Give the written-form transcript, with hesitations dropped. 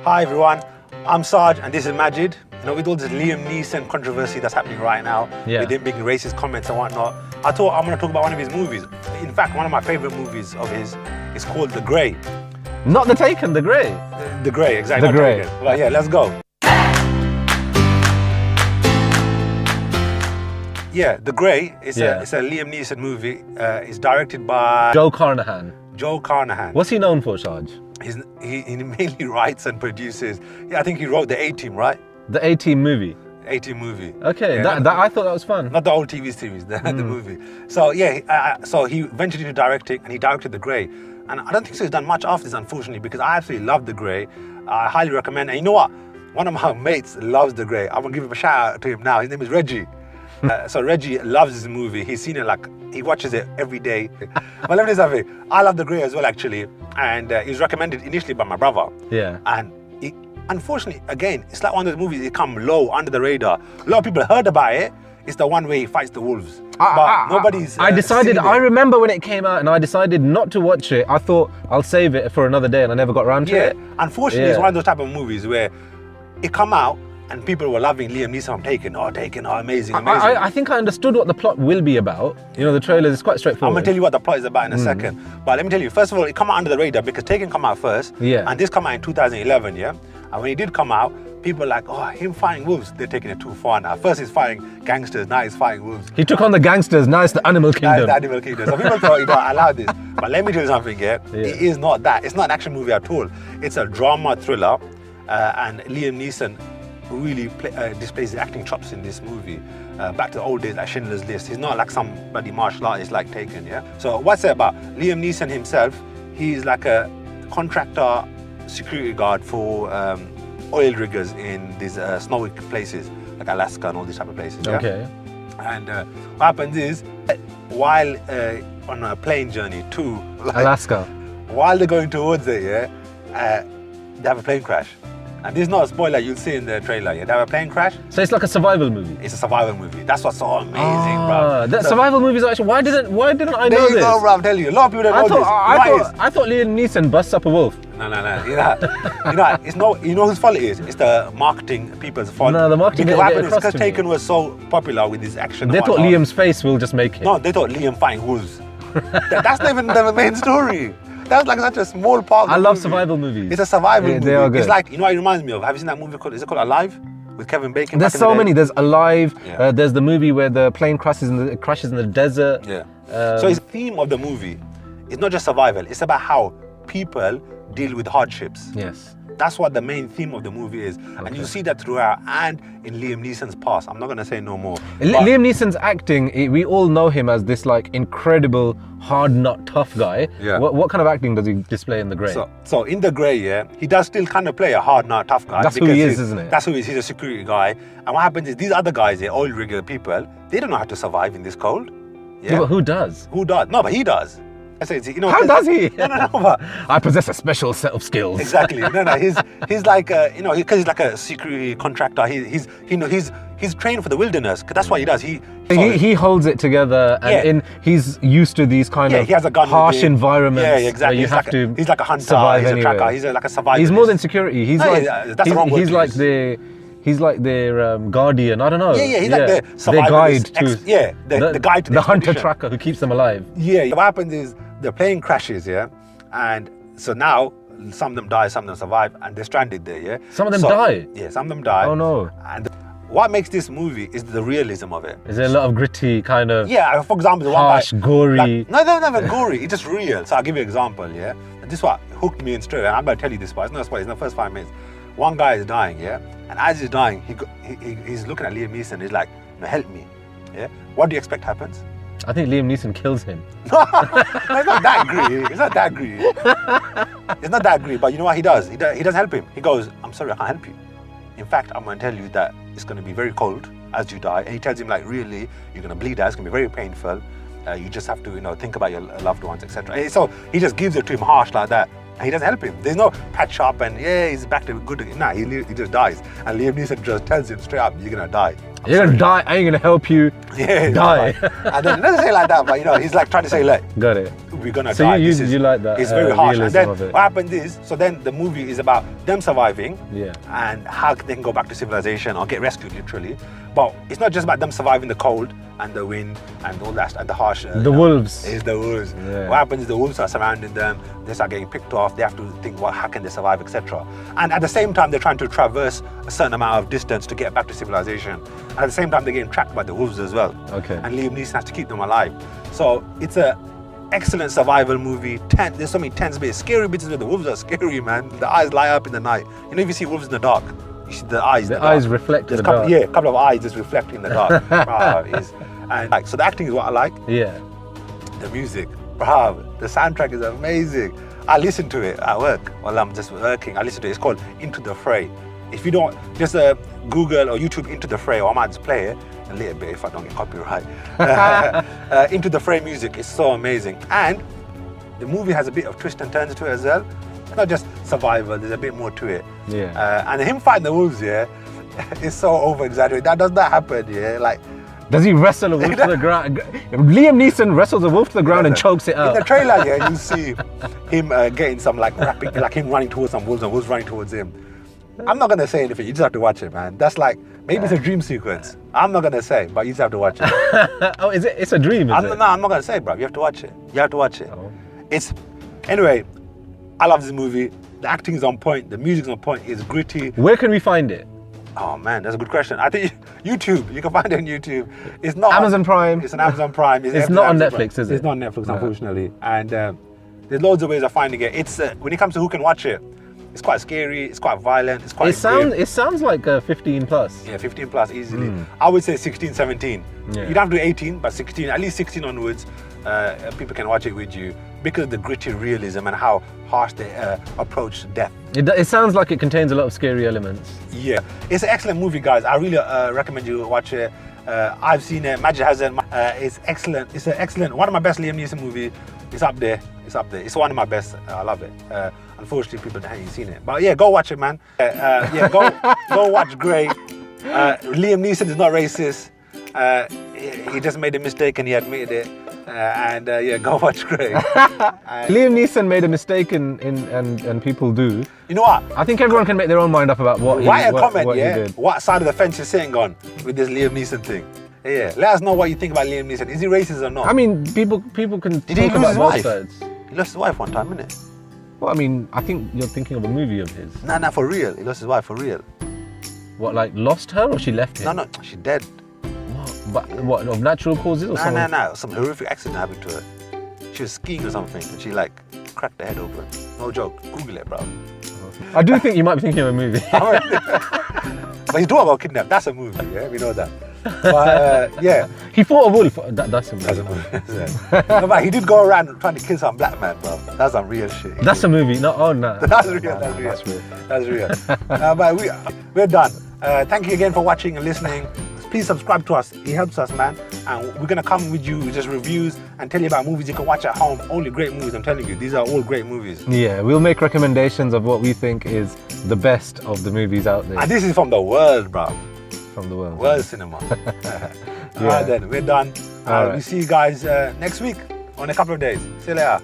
Hi everyone, I'm Shahj and this is Majid. With all this Liam Neeson controversy that's happening right now, with him making racist comments and whatnot, I thought I'm going to talk about one of his movies. In fact, one of my favorite movies of his is called The Grey. Not The Taken, The Grey. The Grey, exactly. The Grey. Well, yeah, let's go. Yeah, The Grey is a Liam Neeson movie. It's directed by Joe Carnahan. Joe Carnahan. What's he known for, Shahj? He mainly writes and produces. Yeah, I think he wrote The A-Team, right? The A-Team movie. A-Team movie. Okay, Yeah, I thought that was fun. Not the old TV series, the movie. So yeah, so he ventured into directing and he directed The Grey. And I don't think so he's done much after this, unfortunately, because I absolutely love The Grey. I highly recommend it. And you know what? One of my mates loves The Grey. I'm gonna give him a shout out to him now. His name is Reggie. So Reggie loves this movie. He's seen it he watches it every day. But let me tell you something. I love The Grey as well, actually. And it was recommended initially by my brother. Yeah. And unfortunately, again, it's like one of those movies that come low, under the radar. A lot of people heard about it. It's the one where he fights the wolves. But nobody's seen it. I remember when it came out and I decided not to watch it. I thought I'll save it for another day and I never got around to it. Unfortunately, it's one of those type of movies where it come out and people were loving Liam Neeson from Taken, amazing. I think I understood what the plot will be about. The trailer is quite straightforward. I'm going to tell you what the plot is about in a second. But let me tell you, first of all, it come out under the radar because Taken come out first. Yeah. And this come out in 2011, yeah? And when it did come out, people were like, oh, him fighting wolves, they're taking it too far now. First he's fighting gangsters, now he's fighting wolves. He took on the gangsters, now it's the animal kingdom. Now it's the animal kingdom. So people thought, I allow this. But let me tell you something, it is not that. It's not an action movie at all. It's a drama thriller. And Liam Neeson really displays the acting chops in this movie. Back to the old days, like Schindler's List. He's not like somebody martial artist like Taken, yeah? So what's it about? Liam Neeson himself, he's like a contractor security guard for oil riggers in these snowy places, like Alaska and all these type of places, yeah? Okay. And what happens is, while on a plane journey to Alaska, while they're going towards it, they have a plane crash. And this is not a spoiler, you'll see in the trailer. They have a plane crash. So it's like a survival movie. It's a survival movie. That's what's so amazing, bro. Survival movies are actually. Why didn't I know this? There you go, bro. I'm telling you, a lot of people don't know this. I thought Liam Neeson busts up a wolf. No. You know whose fault it is? It's the marketing people's fault. No, the marketing. Because Taken was so popular with this action. They thought Liam's face will just make it. No, they thought Liam fighting wolves. That's not even the main story. That was like such a small part of the movie. Survival movies. It's a survival movie. They are good. It's like, what it reminds me of? Have you seen that movie called, is it called Alive? With Kevin Bacon? There's so many. There's Alive. There's the movie where the plane crashes in the desert. Yeah. So the theme of the movie is not just survival. It's about how people deal with hardships. Yes. That's what the main theme of the movie is. Okay. And you see that throughout and in Liam Neeson's past. I'm not going to say no more. Liam Neeson's acting, we all know him as this incredible, hard nut, tough guy. Yeah. What kind of acting does he display in The Grey? So in The Grey, he does still kind of play a hard nut, tough guy. That's who he is, isn't it? That's who he is. He's a security guy. And what happens is these other guys, oil rigger people, they don't know how to survive in this cold. Yeah, but who does? Who does? No, but he does. How does he? No, but I possess a special set of skills. Exactly. He's like because he's like a security contractor. He's trained for the wilderness. That's what he does. He holds it together, and he's used to these kind of he has a gun harsh environments. Yeah, exactly. He's like a hunter. He's a tracker. He's like a survivalist. He's more than security. He's He's like their guardian. I don't know. Yeah. He's like the survivalist. Guide to the guide to the hunter tracker who keeps them alive. Yeah. What happens is the plane crashes, and so now some of them die, some of them survive, and they're stranded there, Some of them die? Yeah, some of them die. Oh no. And what makes this movie is the realism of it. Is there a lot of gritty kind of... Yeah, for example, the harsh, one guy... gory... No, never gory, it's just real. So I'll give you an example, And this is what hooked me in straight away, and I'm going to tell you this, but it's not a spoiler, it's in the first 5 minutes. One guy is dying, and as he's dying, he's looking at Liam Neeson, he's like, no, help me, What do you expect happens? I think Liam Neeson kills him. No, it's not that greedy. It's not that greedy. It's not that greedy, but you know what he does? He doesn't help him. He goes, I'm sorry, I can't help you. In fact, I'm going to tell you that it's going to be very cold as you die. And he tells him, really, you're going to bleed out. It's going to be very painful. You just have to, think about your loved ones, etc. So he just gives it to him harsh like that. And he doesn't help him. There's no patch up and, he's back to good. Nah, he just dies. And Liam Neeson just tells him straight up, you're going to die. You're gonna die. I ain't gonna help you. Yeah, die. And then he doesn't say it like that, but you know, he's like trying to say, look, Got it. we're gonna So die. you like that? It's very harsh. And realism then of it. what happened is, so then the movie is about them surviving, Yeah. and how they can go back to civilization or get rescued, literally. But it's not just about them surviving the cold and the wind and all that and the harsh. The wolves. It's the wolves. Yeah. What happens is the wolves are surrounding them. They start getting picked off. They have to think, well, how can they survive, etc. And at the same time, they're trying to traverse a certain amount of distance to get back to civilization. And at the same time, they're getting tracked by the wolves as well. Okay. And Liam Neeson has to keep them alive. So it's a excellent survival movie. There's so many tense bits, scary bits where the wolves are scary, man. The eyes light up in the night. You know, if you see wolves in the dark, you see the eyes. The eyes reflect in the dark. Yeah, a couple of eyes just reflecting in the dark. And like, so the acting is what I like. Yeah. The music, bro, the soundtrack is amazing. I listen to it at work while I'm just working. I listen to it. It's called Into the Fray. If you don't, just Google or YouTube Into the Fray, or I might just play it a little bit if I don't get copyright. Into the Fray music is so amazing. And the movie has a bit of twist and turns to it as well. It's not just survival, there's a bit more to it. Yeah. And him fighting the wolves, yeah, is so over-exaggerated. That does not happen, yeah. Like, does he wrestle a wolf to the ground? Liam Neeson wrestles a wolf to the ground and chokes it out. In the trailer, yeah, you see him getting some like rapping, like him running towards some wolves and wolves running towards him. I'm not gonna say anything. You just have to watch it, man. That's like, maybe it's a dream sequence. I'm not gonna say, but you just have to watch it. Oh, is it? It's a dream, is it? No, I'm not gonna say, bro. You have to watch it. You have to watch it. Oh. Anyway, I love this movie. The acting is on point. The music's on point. It's gritty. Where can we find it? Oh man, that's a good question. I think YouTube. You can find it on YouTube. It's not Amazon Prime. It's on Amazon Prime. It's not on Netflix, is it? It's not on Netflix, unfortunately. And there's loads of ways of finding it. It's when it comes to who can watch it, it's quite scary. It's quite violent. It's quite. It sounds like 15 plus. Yeah, 15 plus easily. I would say 16, 17. Yeah. You don't have to do 18, but 16, at least 16 onwards, people can watch it with you because of the gritty realism and how harsh they approach death. It sounds like it contains a lot of scary elements. Yeah, it's an excellent movie, guys. I really recommend you watch it. I've seen it. Majid hasn't. It's excellent. It's an excellent, one of my best Liam Neeson movie. It's up there. It's up there. It's one of my best. I love it. Unfortunately, people haven't seen it. But yeah, go watch it, man. Yeah, go watch Grey. Liam Neeson is not racist. He just made a mistake and he admitted it. Yeah, go watch Grey. Liam Neeson made a mistake and people do. You know what? I think everyone can make their own mind up about what Write a comment, what yeah? he did. What side of the fence you're sitting on with this Liam Neeson thing? Yeah, let us know what you think about Liam Neeson. Is he racist or not? I mean, people can Did he talk lose about his both wife? sides. He lost his wife one time, innit? Well, I mean, I think you're thinking of a movie of his. Nah, for real. He lost his wife for real. What, like lost her or she left him? No, she's dead. But what, of natural causes or something? No. Some horrific accident happened to her. She was skiing or something and she like cracked her head open. No joke. Google it, bro. I do think you might be thinking of a movie. But his daughter got kidnapped. That's a movie, yeah? We know that. But yeah. He fought a wolf. That's a movie. That's a movie. No, but he did go around trying to kill some black man, bro. That's some real shit. That's a movie. No, oh no. That's real. That's real. But we're done. Thank you again for watching and listening. Please subscribe to us. It helps us, man. And we're going to come with you with just reviews and tell you about movies you can watch at home. Only great movies, I'm telling you. These are all great movies. Yeah, we'll make recommendations of what we think is the best of the movies out there. And this is from the world, bro. From the world. World cinema. All right, then. We're done. All right. We'll see you guys next week or in a couple of days. See you later.